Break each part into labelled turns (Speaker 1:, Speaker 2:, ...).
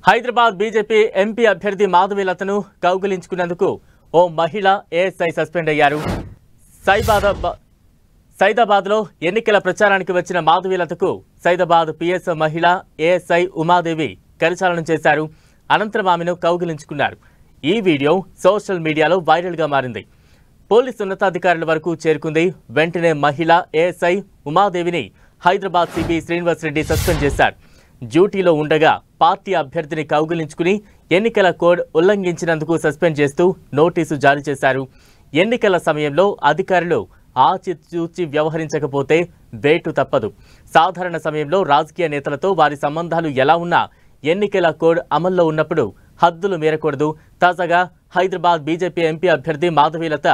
Speaker 1: Hyderabad BJP MP అభ్యర్థి మాధవీలతను కౌగిలించుకున్నందుకు ఓ మహిళ ASI suspend అయ్యారు. సైదాబాద్లో ఎన్నికల ప్రచారానికి వచ్చిన మాధవీలతకు సైదాబాద్ పిఎస్ మహిళ ఏఎస్ఐ ఉమాదేవి కరచాలనం చేశారు. అనంతరం ఆమెను కౌగిలించుకున్నారు. ఈ వీడియో సోషల్ మీడియాలో వైరల్గా మారింది. పోలీసు ఉన్నతాధికారుల వరకు చేరుకుంది. వెంటనే మహిళ ఏఎస్ఐ ఉమాదేవిని హైదరాబాద్ సిపి శ్రీనివాస్ రెడ్డి సస్పెండ్ చేశారు. డ్యూటీలో ఉండగా పార్టీ అభ్యర్థిని కౌగిలించుకుని ఎన్నికల కోడ్ ఉల్లంఘించినందుకు సస్పెండ్ చేస్తూ నోటీసు జారీ చేశారు. ఎన్నికల సమయంలో అధికారులు ఆచితూచి వ్యవహరించకపోతే వేటు తప్పదు. సాధారణ సమయంలో రాజకీయ నేతలతో వారి సంబంధాలు ఎలా ఉన్నా ఎన్నికల కోడ్ అమల్లో ఉన్నప్పుడు హద్దులు మీరకూడదు. తాజాగా హైదరాబాద్ బీజేపీ ఎంపీ అభ్యర్థి మాధవీలత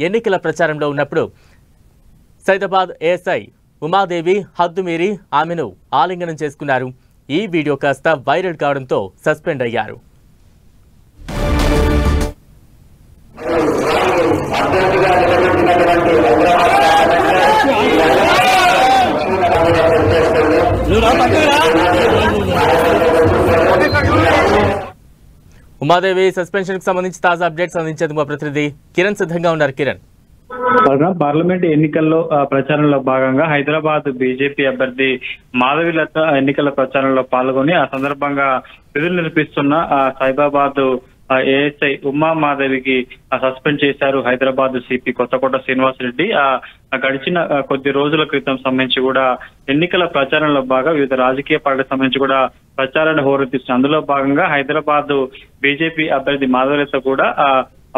Speaker 1: ఎన్నికల ప్రచారంలో ఉన్నప్పుడు సైదాబాద్ ఏఎస్ఐ ఉమాదేవి హద్దు మీరి ఆమెను ఆలింగనం చేసుకున్నారు. ఈ వీడియో కాస్త వైరల్ కావడంతో సస్పెండ్ అయ్యారు. ఉమాదేవి సస్పెన్షన్ కు సంబంధించి తాజా అప్డేట్స్ అందించేందుకు మా ప్రతినిధి కిరణ్ సిద్ధంగా ఉన్నారు. కిరణ్,
Speaker 2: పార్లమెంట్ ఎన్నికల్లో ప్రచారంలో భాగంగా హైదరాబాద్ బీజేపీ అభ్యర్థి మాధవీలత ఎన్నికల ప్రచారంలో పాల్గొని ఆ సందర్భంగా విధులు నిర్వహిస్తున్న సైదాబాద్ ఏఎస్ఐ ఉమా మాధవికి సస్పెండ్ చేశారు హైదరాబాద్ సిపి కొత్తకోట శ్రీనివాస్ రెడ్డి. గడిచిన కొద్ది రోజుల క్రితం సంబంధించి కూడా ఎన్నికల ప్రచారంలో భాగంగా వివిధ రాజకీయ పార్టీలకు సంబంధించి కూడా ప్రచారాన్ని హోరెత్తిస్తుంది. అందులో భాగంగా హైదరాబాద్ బీజేపీ అభ్యర్థి మాధవీలత కూడా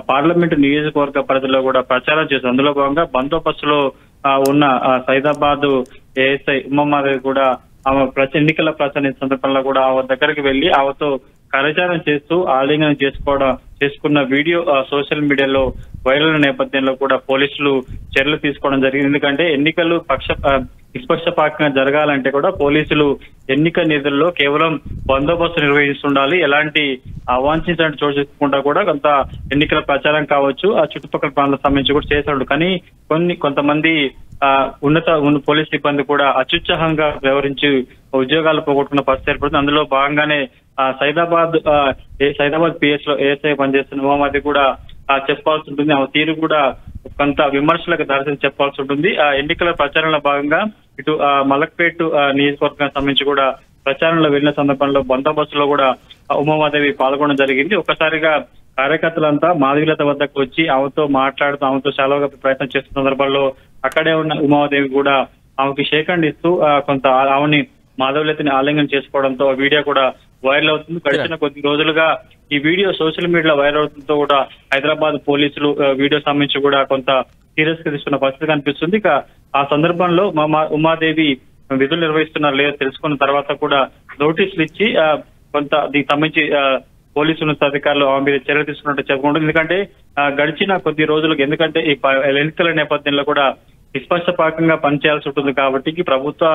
Speaker 2: పార్లమెంటు నియోజకవర్గ పరిధిలో కూడా ప్రచారం చేశారు. అందులో భాగంగా బందోబస్తులో ఉన్న సైదాబాద్ ఏఎస్ఐ ఉమామాదేవి కూడా ఆమె ఎన్నికల ప్రచారం సందర్భంలో కూడా ఆమె దగ్గరికి వెళ్లి ఆమెతో కరచారం చేస్తూ ఆలింగనం చేసుకున్న వీడియో సోషల్ మీడియాలో వైరల్ నేపథ్యంలో కూడా పోలీసులు చర్యలు తీసుకోవడం జరిగింది. ఎందుకంటే ఎన్నికలు నిష్పక్షపాతంగా జరగాలంటే కూడా పోలీసులు ఎన్నిక నిధుల్లో కేవలం బందోబస్తు నిర్వహిస్తుండాలి. ఎలాంటి అవాంఛిత చోటు చేసుకోకుండా కూడా కొంత ఎన్నికల ప్రచారం కావచ్చు ఆ చుట్టుపక్కల ప్రాంతాలకు సంబంధించి కూడా చేశాడు. కానీ కొంతమంది ఉన్నత పోలీస్ సిబ్బంది కూడా అత్యుత్సాహంగా వ్యవహరించి ఉద్యోగాలు పోగొట్టుకున్న పరిస్థితి ఏర్పడుతుంది. అందులో భాగంగానే సైదాబాద్ పిఎస్ లో ఏఎస్ఐ పనిచేస్తున్న ఉమామాది కూడా చెప్పాల్సి ఉంటుంది. ఆ తీరు కూడా కొంత విమర్శలకు దారితీసి చెప్పాల్సి ఉంటుంది. ఎన్నికల ప్రచారంలో భాగంగా ఇటు మలక్పేట్ నియోజకవర్గానికి సంబంధించి కూడా ప్రచారంలో వెళ్లిన సందర్భంలో బందోబస్తులో కూడా ఉమామాదేవి పాల్గొనడం జరిగింది. ఒక్కసారిగా కార్యకర్తలంతా మాధవీలత వద్దకు వచ్చి ఆమెతో మాట్లాడుతూ ఆమెతో సెలవుగా ప్రయత్నం చేస్తున్న సందర్భంలో అక్కడే ఉన్న ఉమాదేవి కూడా ఆమెకి షేక్ హ్యాండ్ ఇస్తూ కొంత ఆమెని మాధవీలతని ఆలింగనం చేసుకోవడంతో వీడియో కూడా వైరల్ అవుతుంది. గడిచిన కొద్ది రోజులుగా ఈ వీడియో సోషల్ మీడియాలో వైరల్ అవుతుందో కూడా హైదరాబాద్ పోలీసులు వీడియో సంబంధించి కూడా కొంత సీరియస్ గా తీసుకున్న పరిస్థితి కనిపిస్తుంది. ఇక ఆ సందర్భంలో ఉమాదేవి విధులు నిర్వహిస్తున్నారో లేదో తెలుసుకున్న తర్వాత కూడా నోటీసులు ఇచ్చి కొంత దీనికి సంబంధించి పోలీసు ఉన్నతాధికారులు ఆమె మీద చర్యలు తీసుకున్నట్టు చెప్పుకుంటుంది. ఎందుకంటే గడిచిన కొద్ది రోజులకు ఎందుకంటే ఈ ఎన్నికల నేపథ్యంలో కూడా నిష్పక్షపాతంగా పనిచేయాల్సి ఉంటుంది కాబట్టి ప్రభుత్వ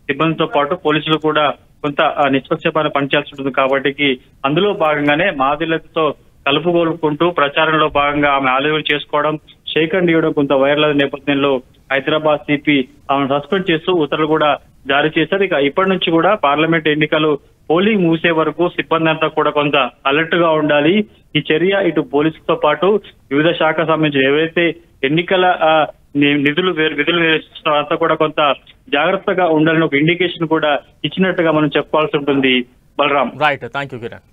Speaker 2: సిబ్బందితో పాటు పోలీసులు కూడా కొంత నిష్పక్షపాతంగా పనిచేయాల్సి ఉంటుంది కాబట్టి అందులో భాగంగానే మాధవీలతతో కలుపుకోలుకుంటూ ప్రచారంలో భాగంగా ఆమె ఆలింగనం చేసుకోవడం షేక్ హ్యాండ్ ఇవ్వడం కొంత వైరల్ నేపథ్యంలో హైదరాబాద్ సిపి ఆమెను సస్పెండ్ చేస్తూ ఉత్తర్వులు కూడా జారీ చేశారు. ఇక ఇప్పటి నుంచి కూడా పార్లమెంట్ ఎన్నికలు పోలింగ్ ముగిసే వరకు సిబ్బంది అంతా కూడా కొంత అలర్ట్ గా ఉండాలి. ఈ చర్య ఇటు పోలీసులతో పాటు వివిధ శాఖ సంబంధించి ఏవైతే ఎన్నికల విధులు నిర్వహిస్తున్న అంతా కూడా కొంత జాగ్రత్తగా ఉండాలని ఒక ఇండికేషన్ కూడా ఇచ్చినట్టుగా మనం చెప్పాల్సి ఉంటుంది. Balram.
Speaker 1: Right, thank you Kiran.